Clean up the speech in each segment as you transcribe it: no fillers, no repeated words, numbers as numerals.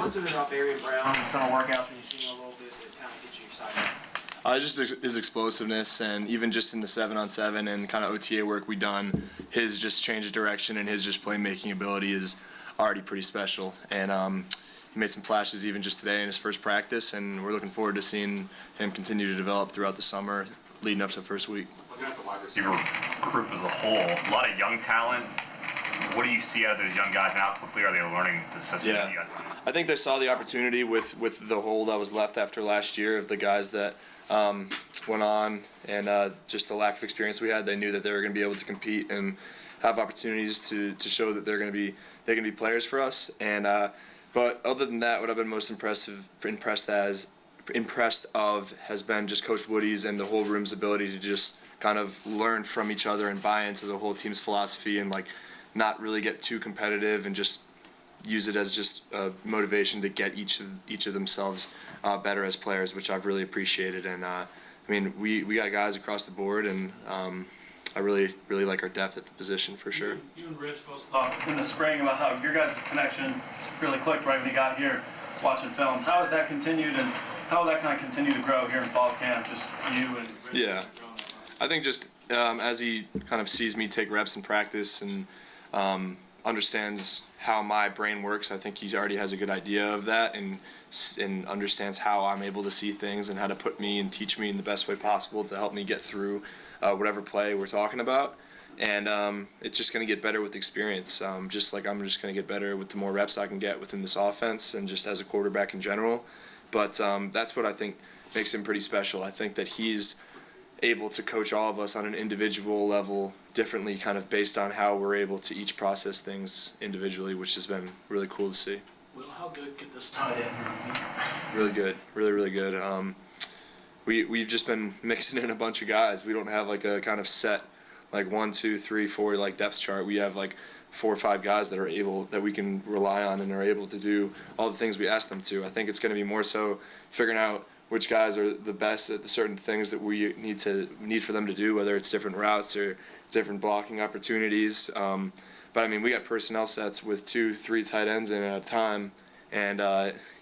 was it about Barry Brown and summer workouts and you've seen a little bit that kind of gets you excited? Just his explosiveness, and even just in the 7-on-7 and kind of OTA work we done, his just change of direction and his just playmaking ability is already pretty special. And he made some flashes even just today in his first practice, and we're looking forward to seeing him continue to develop throughout the summer, leading up to the first week. Looking at the wide receiver group as a whole, a lot of young talent. What do you see out of those young guys, and how quickly are they learning the system that you guys are running? I think they saw the opportunity with the hole that was left after last year of the guys that went on, and just the lack of experience we had. They knew that they were going to be able to compete and have opportunities to show that they can be players for us. And but other than that, what I've been most impressed of has been just Coach Woody's and the whole room's ability to just kind of learn from each other and buy into the whole team's philosophy, and like not really get too competitive and just use it as just a motivation to get each of themselves better as players, which I've really appreciated. And I mean, we got guys across the board, and I really like our depth at the position for sure. You and Rich both talked in the spring about how your guys' connection really clicked right when you got here watching film. How has that continued, and how will that kind of continue to grow here in fall camp, just you and Rich? Yeah, I think just as he kind of sees me take reps in practice and understands how my brain works, I think he already has a good idea of that, and understands how I'm able to see things and how to put me and teach me in the best way possible to help me get through whatever play we're talking about. And it's just going to get better with experience, just like I'm just going to get better with the more reps I can get within this offense and just as a quarterback in general. But that's what I think makes him pretty special. I think that he's able to coach all of us on an individual level differently, kind of based on how we're able to each process things individually, which has been really cool to see. Will, how good could this tight end room be? Really good, really good. We've just been mixing in a bunch of guys. We don't have like a kind of set like 1, 2, 3, 4 like depth chart. We have like 4 or 5 guys that we can rely on and are able to do all the things we ask them to. I think it's going to be more so figuring out which guys are the best at the certain things that we need for them to do, whether it's different routes or different blocking opportunities. But I mean, we got personnel sets with 2, 3 tight ends in at a time, and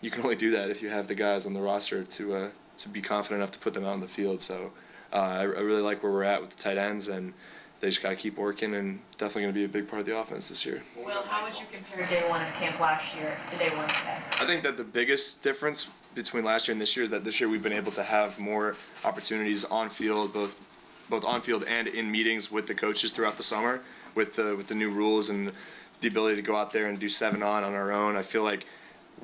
you can only do that if you have the guys on the roster to be confident enough to put them out in the field. So I really like where we're at with the tight ends, and they just got to keep working, and definitely going to be a big part of the offense this year. Will, how would you compare day one of camp last year to day one today? I think that the biggest difference between last year and this year is that this year we've been able to have more opportunities on field, both on field and in meetings with the coaches throughout the summer, with the new rules and the ability to go out there and do 7-on our own. I feel like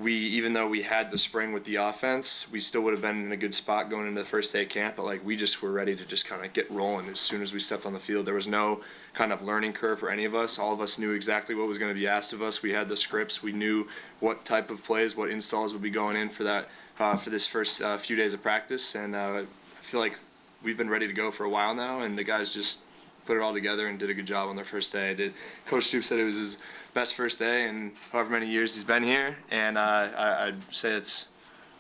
even though we had the spring with the offense, we still would have been in a good spot going into the first day of camp, but like we just were ready to just kind of get rolling as soon as we stepped on the field. There was no kind of learning curve for any of us. All of us knew exactly what was going to be asked of us. We had the scripts. We knew what type of plays, what installs would be going in for that for this first few days of practice, and I feel like we've been ready to go for a while now, and the guys just put it all together and did a good job on their first day. Coach Stoop said it was his best first day in however many years he's been here, and I'd say it's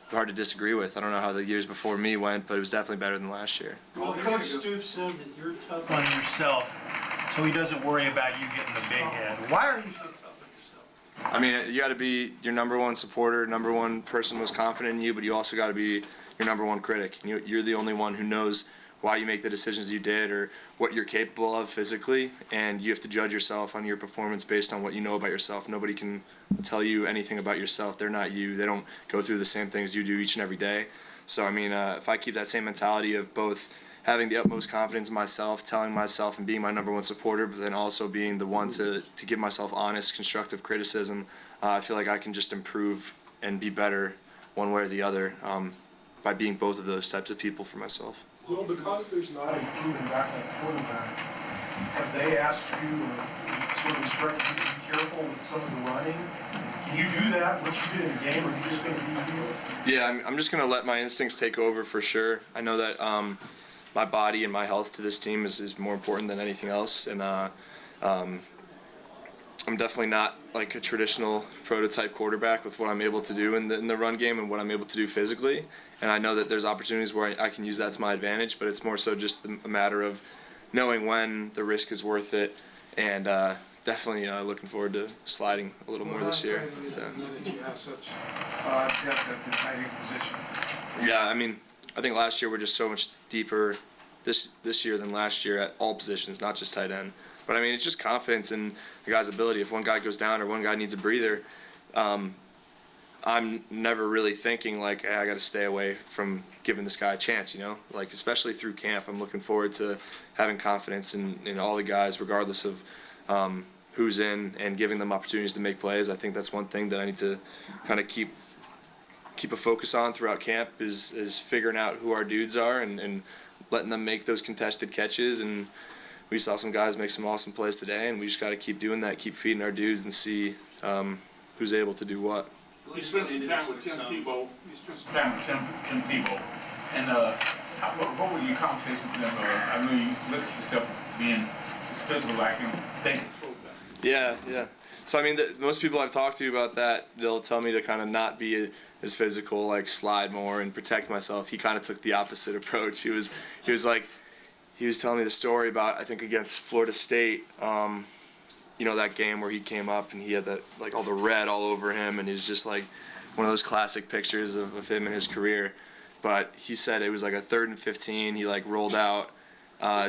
hard to disagree with. I don't know how the years before me went, but it was definitely better than last year. Well, Coach Stoop said that you're tough On yourself, so he doesn't worry about you getting the big head. Why are you so tough on yourself? I mean, you got to be your number one supporter, number one person most confident in you, but you also got to be your number one critic. You're the only one who knows why you make the decisions you did or what you're capable of physically, and you have to judge yourself on your performance based on what you know about yourself. Nobody can tell you anything about yourself. They're not you. They don't go through the same things you do each and every day. So, I mean, if I keep that same mentality of both having the utmost confidence in myself, telling myself and being my number one supporter, but then also being the one to give myself honest, constructive criticism, I feel like I can just improve and be better one way or the other by being both of those types of people for myself. Well, because there's not a proven backup quarterback, have they asked you or sort of instructed you to be careful with some of the running? Can you do that once you get in the game, or are you just going to be healed? Yeah, I'm just going to let my instincts take over for sure. I know that my body and my health to this team is more important than anything else, and I'm definitely not like a traditional prototype quarterback with what I'm able to do in the run game and what I'm able to do physically. And I know that there's opportunities where I can use that to my advantage, but it's more so just a matter of knowing when the risk is worth it and definitely looking forward to sliding a little more this year. So. That you have such depth at the tight end position. Yeah, I mean, I think last year we're just so much deeper this year than last year at all positions, not just tight end. But I mean, it's just confidence in the guy's ability. If one guy goes down or one guy needs a breather, I'm never really thinking like, hey, I got to stay away from giving this guy a chance, you know? Like, especially through camp, I'm looking forward to having confidence in all the guys, regardless of who's in, and giving them opportunities to make plays. I think that's one thing that I need to kind of keep a focus on throughout camp is figuring out who our dudes are and letting them make those contested catches. And we saw some guys make some awesome plays today, and we just got to keep doing that, keep feeding our dudes, and see who's able to do what. You spent some time with Tim Tebow. You spent some time with Tim Tebow. And what were your conversations with them? I know you look at yourself as being as physical like him. Thank you. Yeah. So I mean, most people I've talked to about that, they'll tell me to kind of not be as physical, like slide more and protect myself. He kind of took the opposite approach. He was telling me the story about, I think, against Florida State. You know, that game where he came up and he had that, like, all the red all over him, and he was just like one of those classic pictures of him in his career. But he said it was like a 3rd and 15. He like rolled out,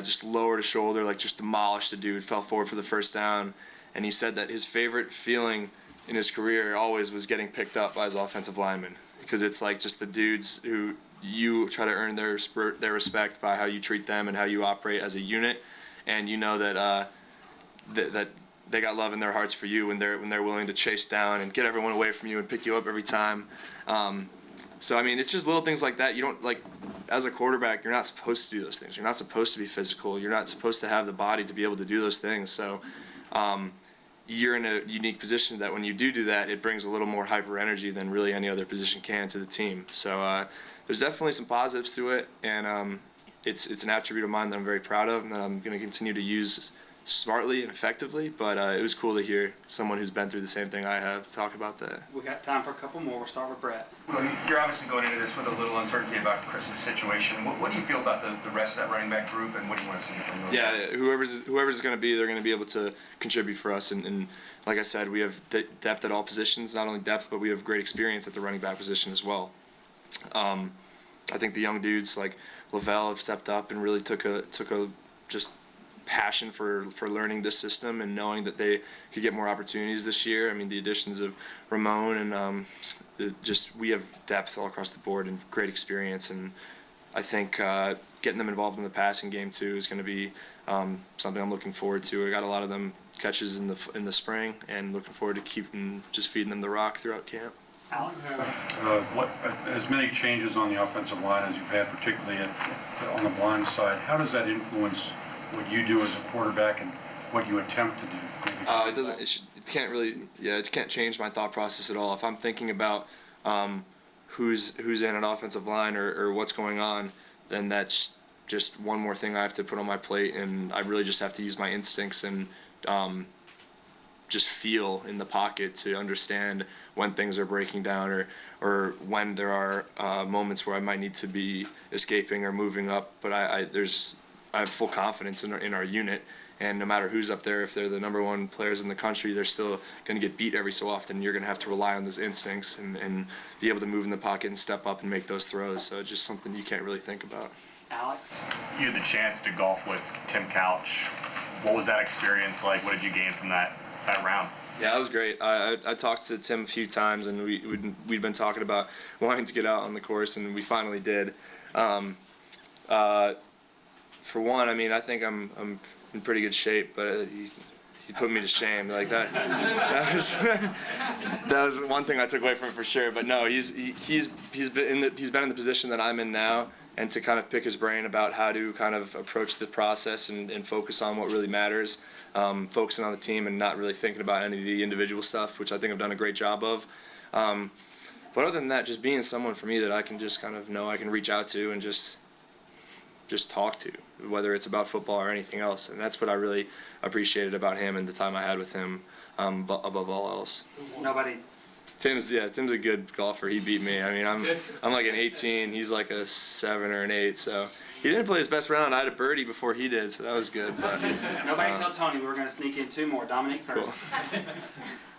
just lowered his shoulder, like just demolished a dude, fell forward for the first down. And he said that his favorite feeling in his career always was getting picked up by his offensive linemen, because it's like just the dudes who you try to earn their respect by how you treat them and how you operate as a unit, and you know that that they got love in their hearts for you when they're willing to chase down and get everyone away from you and pick you up every time. So I mean, it's just little things like that. You don't, like, as a quarterback, you're not supposed to do those things. You're not supposed to be physical. You're not supposed to have the body to be able to do those things. So you're in a unique position that when you do that, it brings a little more hyper energy than really any other position can to the team. So there's definitely some positives to it, and it's an attribute of mine that I'm very proud of and that I'm going to continue to use smartly and effectively. But it was cool to hear someone who's been through the same thing I have talk about that. We got time for a couple more. We'll start with Brett. Well, you're obviously going into this with a little uncertainty about Chris's situation. What do you feel about the rest of that running back group, and what do you want to see from them? Yeah, whoever's going to be, they're going to be able to contribute for us. And like I said, we have depth at all positions. Not only depth, but we have great experience at the running back position as well. I think the young dudes like Levis have stepped up and really took a just passion for learning this system and knowing that they could get more opportunities this year. I mean, the additions of Ramon and we have depth all across the board and great experience, and I think getting them involved in the passing game too is going to be something I'm looking forward to. I got a lot of them catches in the spring, and looking forward to just feeding them the rock throughout camp. Alex? As many changes on the offensive line as you've had, particularly on the blind side, how does that influence what you do as a quarterback and what you attempt to do? It doesn't. It can't really. Yeah, it can't change my thought process at all. If I'm thinking about who's in an offensive line or what's going on, then that's just one more thing I have to put on my plate, and I really just have to use my instincts and just feel in the pocket to understand when things are breaking down or when there are moments where I might need to be escaping or moving up. But I have full confidence in our unit, and no matter who's up there, if they're the #1 players in the country, they're still going to get beat every so often. You're going to have to rely on those instincts and be able to move in the pocket and step up and make those throws. So it's just something you can't really think about. Alex? You had the chance to golf with Tim Couch. What was that experience like? What did you gain from that round? Yeah, it was great. I talked to Tim a few times, and we'd been talking about wanting to get out on the course, and we finally did. For one, I mean, I think I'm in pretty good shape, but he put me to shame like that. That was one thing I took away from it for sure. But no, he's been in the position that I'm in now, and to kind of pick his brain about how to kind of approach the process and focus on what really matters, focusing on the team and not really thinking about any of the individual stuff, which I think I've done a great job of. But other than that, just being someone for me that I can just kind of know I can reach out to and just talk to, whether it's about football or anything else. And that's what I really appreciated about him and the time I had with him, above all else. Nobody. Tim's a good golfer. He beat me. I mean, I'm like an 18. He's like a 7 or an 8. So He didn't play his best round. I had a birdie before he did, so that was good. But, Nobody tell Tony we were going to sneak in 2 more. Dominique first. cool.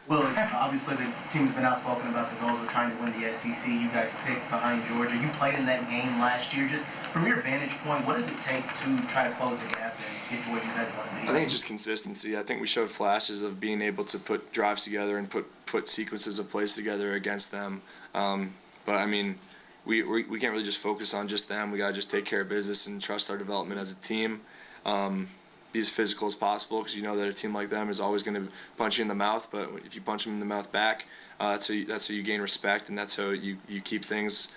Well, obviously the team's been outspoken about the goals of trying to win the SEC. You guys picked behind Georgia. You played in that game last year. Just from your vantage point, what does it take to try to close the gap and get to where you guys want to be? I think it's just consistency. I think we showed flashes of being able to put drives together and put sequences of plays together against them. But I mean, we can't really just focus on just them. We gotta just take care of business and trust our development as a team. Be as physical as possible, because you know that a team like them is always going to punch you in the mouth. But if you punch them in the mouth back, that's how you gain respect, and that's how you keep things.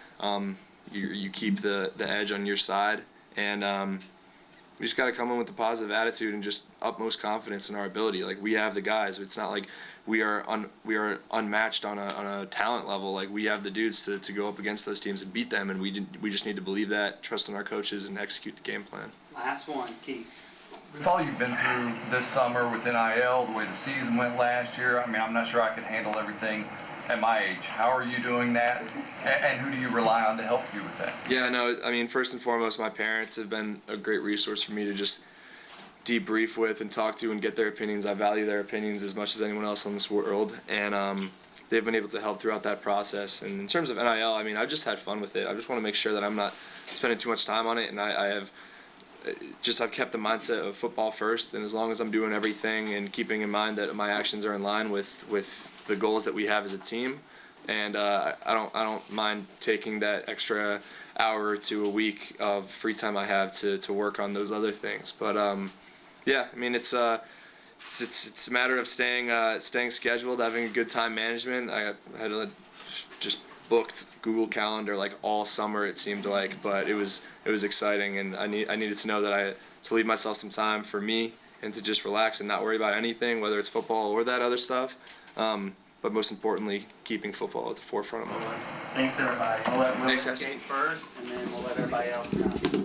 You keep the edge on your side, and we just got to come in with a positive attitude and just utmost confidence in our ability. Like, we have the guys. It's not like we are unmatched on a talent level. Like, we have the dudes to go up against those teams and beat them, and we just need to believe that, trust in our coaches, and execute the game plan. Last one, Keith. With all you've been through this summer with NIL, the way the season went last year, I mean, I'm not sure I could handle everything at my age. How are you doing that? And who do you rely on to help you with that? Yeah, no, I mean, first and foremost, my parents have been a great resource for me to just debrief with and talk to and get their opinions. I value their opinions as much as anyone else in this world, and they've been able to help throughout that process. And in terms of NIL, I mean, I've just had fun with it. I just want to make sure that I'm not spending too much time on it, and I've kept the mindset of football first, and as long as I'm doing everything and keeping in mind that my actions are in line with the goals that we have as a team, and I don't mind taking that extra hour or two a week of free time I have to work on those other things. But yeah, I mean, it's a matter of staying scheduled, having a good time management. I had to just booked Google Calendar like all summer, it seemed like, but it was exciting, and I needed to know that I had to leave myself some time for me and to just relax and not worry about anything, whether it's football or that other stuff. But most importantly, keeping football at the forefront of my mind. Thanks, everybody. We'll let Will Thanks, guys. skate first, and then we'll let everybody else know.